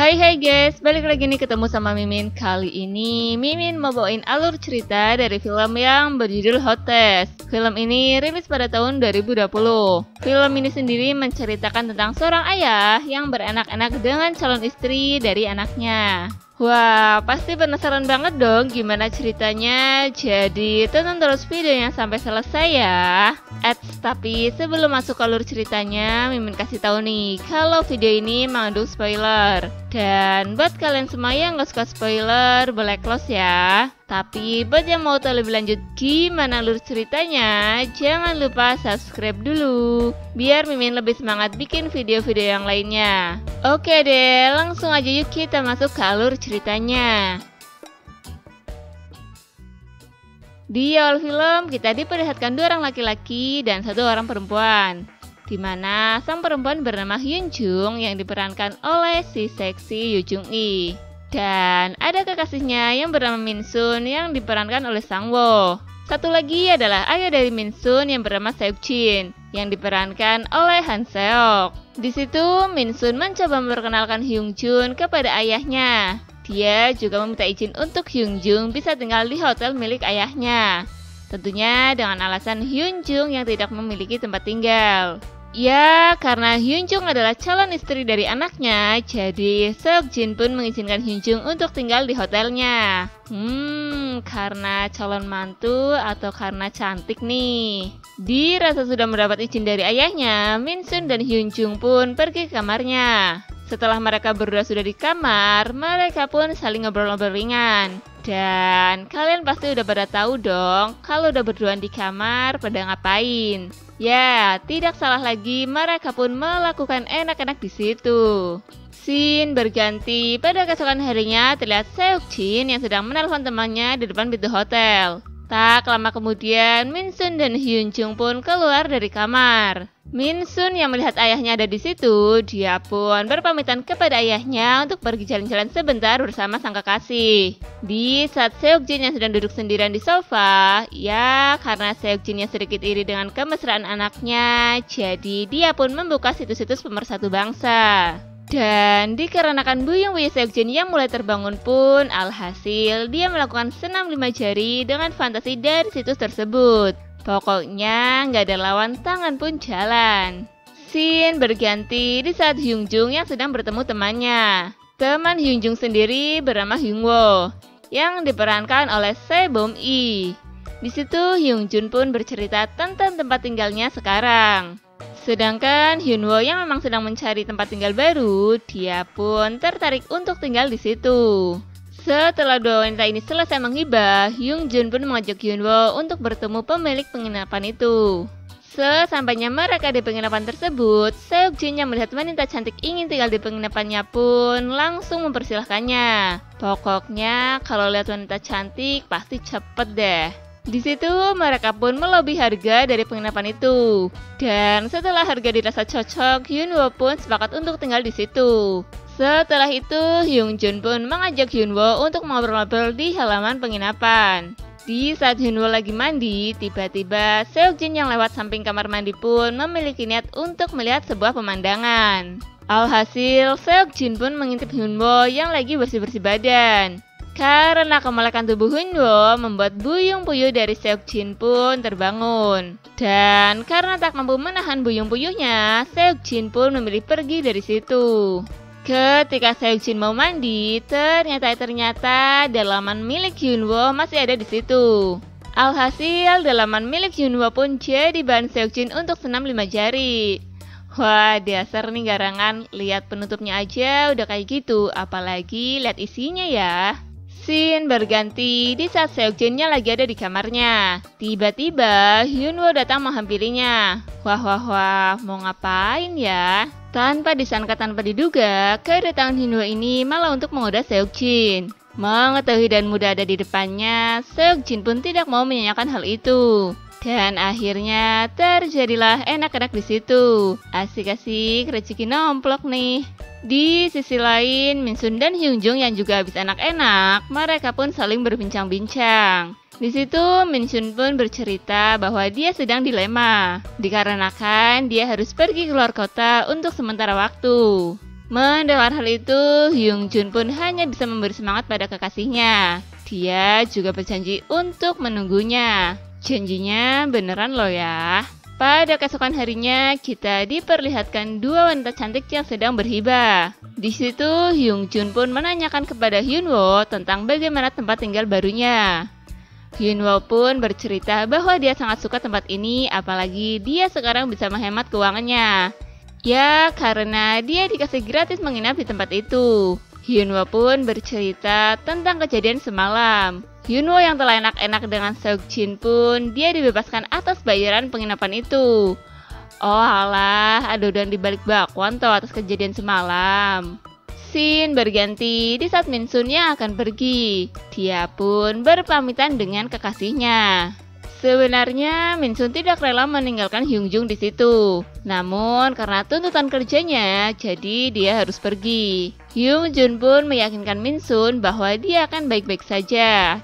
Hai guys, balik lagi nih ketemu sama Mimin. Kali ini Mimin mau bawain alur cerita dari film yang berjudul Hot Test. Film ini rilis pada tahun 2020. Film ini sendiri menceritakan tentang seorang ayah yang beranak-anak dengan calon istri dari anaknya. Wah, pasti penasaran banget dong gimana ceritanya. Jadi tonton terus videonya sampai selesai ya. Tapi sebelum masuk ke alur ceritanya, Mimin kasih tahu nih kalau video ini mengandung spoiler. Dan buat kalian semua yang gak suka spoiler, boleh close ya. Tapi buat yang mau tahu lebih lanjut gimana alur ceritanya, jangan lupa subscribe dulu biar Mimin lebih semangat bikin video-video yang lainnya. Oke deh, langsung aja yuk kita masuk ke alur ceritanya. Di awal film kita diperlihatkan 2 orang laki-laki dan 1 orang perempuan, di mana sang perempuan bernama Hyun Jung yang diperankan oleh si seksi Yoo Jung Lee. Dan ada kekasihnya yang bernama Min Sun yang diperankan oleh Sang Wo. Satu lagi adalah ayah dari Min Sun yang bernama Seok Jin yang diperankan oleh Han Seok. Di situ Min Sun mencoba memperkenalkan Hyun Jung kepada ayahnya. Dia juga meminta izin untuk Hyun Jung bisa tinggal di hotel milik ayahnya. Tentunya dengan alasan Hyun Jung yang tidak memiliki tempat tinggal. Ya, karena Hyun Jung adalah calon istri dari anaknya, jadi Seok Jin pun mengizinkan Hyun Jung untuk tinggal di hotelnya. Karena calon mantu atau karena cantik nih. Dirasa sudah mendapat izin dari ayahnya, Min Sun dan Hyun Jung pun pergi ke kamarnya. Setelah mereka berdua sudah di kamar, mereka pun saling ngobrol-ngobrol ringan. Dan kalian pasti udah pada tahu dong, kalau udah berduaan di kamar pada ngapain. Ya, tidak salah lagi, mereka pun melakukan enak-enak di situ. Scene berganti, pada keesokan harinya terlihat Seok Jin yang sedang menelpon temannya di depan pintu hotel. Tak lama kemudian, Min Sun dan Hyun Jung pun keluar dari kamar. Min Sun yang melihat ayahnya ada di situ, dia pun berpamitan kepada ayahnya untuk pergi jalan-jalan sebentar bersama sang kekasih. Di saat Seok Jin yang sedang duduk sendirian di sofa, ya karena Seok Jin yang sedikit iri dengan kemesraan anaknya, jadi dia pun membuka situs-situs pemersatu bangsa. Dan dikarenakan buyung-buyung Seok Jin yang mulai terbangun pun, alhasil dia melakukan senam 5 jari dengan fantasi dari situs tersebut. Pokoknya nggak ada lawan tangan pun jalan. Scene berganti di saat Hyun Jung yang sedang bertemu temannya. Teman Hyun Jung sendiri bernama Hyun Wo yang diperankan oleh Sebom Lee. Di situ Hyun Jun pun bercerita tentang tempat tinggalnya sekarang. Sedangkan Hyun Wo yang memang sedang mencari tempat tinggal baru, dia pun tertarik untuk tinggal di situ. Setelah 2 wanita ini selesai menghibah, Hyun Jun pun mengajak Hyun Wo untuk bertemu pemilik penginapan itu. Sesampainya mereka di penginapan tersebut, Seok Jin yang melihat wanita cantik ingin tinggal di penginapannya pun langsung mempersilahkannya. Pokoknya kalau lihat wanita cantik pasti cepet deh. Di situ mereka pun melobi harga dari penginapan itu. Dan setelah harga dirasa cocok, Hyun Wo pun sepakat untuk tinggal di situ. Setelah itu, Hyun Jun pun mengajak Hyun Wo untuk ngobrol-ngobrol di halaman penginapan. Di saat Hyun Wo lagi mandi, tiba-tiba Seok Jin yang lewat samping kamar mandi pun memiliki niat untuk melihat sebuah pemandangan. Alhasil, Seok Jin pun mengintip Hyun Wo yang lagi bersih-bersih badan. Karena kemelekan tubuh Hyun Wo membuat buyung-buyuh dari Seok Jin pun terbangun. Dan karena tak mampu menahan buyung-buyuhnya, Seok Jin pun memilih pergi dari situ. Ketika Seok Jin mau mandi, ternyata dalaman milik Hyun Wo masih ada di situ. Alhasil, dalaman milik Hyun Wo pun jadi bahan Seok Jin untuk senam 5 jari. Wah, dasar nih garangan, lihat penutupnya aja udah kayak gitu, apalagi lihat isinya ya. Scene berganti di saat Seok Jin lagi ada di kamarnya. Tiba-tiba Hyun Wo datang menghampirinya. Wah, mau ngapain ya? Tanpa disangka tanpa diduga, kedatangan Hyun Wo ini malah untuk menggoda Seok Jin. Mengetahui dan mudah ada di depannya, Seok Jin pun tidak mau menyanyikan hal itu. Dan akhirnya terjadilah enak-enak di situ. Asik-asik rezeki nomplok nih. Di sisi lain, Min Sun dan Hyun Jung yang juga habis enak-enak, mereka pun saling berbincang-bincang. Di situ Min Sun pun bercerita bahwa dia sedang dilema, dikarenakan dia harus pergi keluar kota untuk sementara waktu. Mendengar hal itu, Hyung Jun pun hanya bisa memberi semangat pada kekasihnya. Dia juga berjanji untuk menunggunya. Janjinya beneran loh ya. Pada keesokan harinya, kita diperlihatkan dua wanita cantik yang sedang berhibah. Di situ, Hyung Jun pun menanyakan kepada Hyun Woo tentang bagaimana tempat tinggal barunya. Hyun Woo pun bercerita bahwa dia sangat suka tempat ini, apalagi dia sekarang bisa menghemat keuangannya. Ya, karena dia dikasih gratis menginap di tempat itu. Hyun Woo pun bercerita tentang kejadian semalam. Hyun Woo yang telah enak-enak dengan Seok Jin pun, dia dibebaskan atas bayaran penginapan itu. Oh alah, ada udang di balik bakwan toh atas kejadian semalam. Scene berganti di saat Min Sun yang akan pergi. Dia pun berpamitan dengan kekasihnya. Sebenarnya Min Sun tidak rela meninggalkan Hyung Jung di situ. Namun karena tuntutan kerjanya, jadi dia harus pergi. Hyung Jun pun meyakinkan Min Sun bahwa dia akan baik-baik saja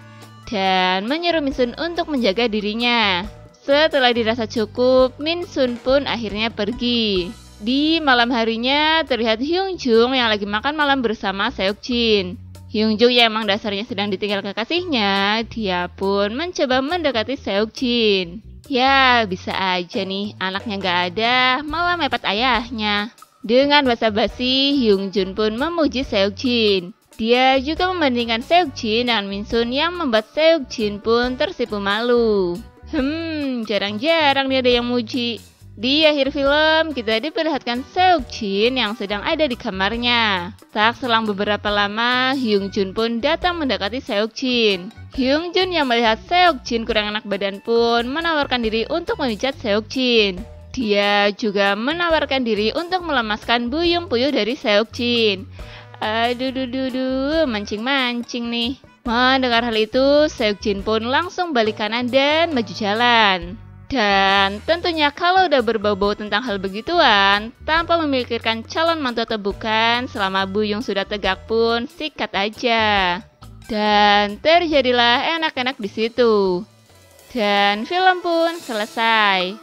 dan menyuruh Min Sun untuk menjaga dirinya. Setelah dirasa cukup, Min Sun pun akhirnya pergi. Di malam harinya terlihat Hyung Jung yang lagi makan malam bersama Seok Jin. Hyung Jung yang emang dasarnya sedang ditinggal kekasihnya, dia pun mencoba mendekati Seok Jin. Ya, bisa aja nih, anaknya gak ada, malah mepet ayahnya. Dengan basa-basi, Hyung Jun pun memuji Seok Jin. Dia juga membandingkan Seok Jin dengan Min Sun yang membuat Seok Jin pun tersipu malu. Jarang-jarang nih ada yang muji. Di akhir film, kita diperlihatkan Seok Jin yang sedang ada di kamarnya. Tak selang beberapa lama, Hyung Jun pun datang mendekati Seok Jin. Hyung Jun yang melihat Seok Jin kurang enak badan pun menawarkan diri untuk memijat Seok Jin. Dia juga menawarkan diri untuk melemaskan buyung puyuh dari Seok Jin. Aduh, mancing-mancing nih. Mendengar hal itu, Seok Jin pun langsung balik kanan dan maju jalan. Dan tentunya kalau udah berbau-bau tentang hal begituan, tanpa memikirkan calon mantu atau bukan, selama buyung sudah tegak pun sikat aja. Dan terjadilah enak-enak di situ. Dan film pun selesai.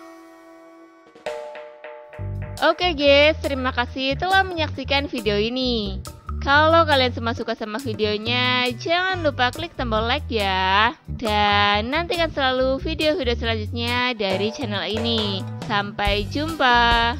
Oke guys, terima kasih telah menyaksikan video ini. Kalau kalian semua suka sama videonya, jangan lupa klik tombol like ya. Dan nantikan selalu video-video selanjutnya dari channel ini. Sampai jumpa.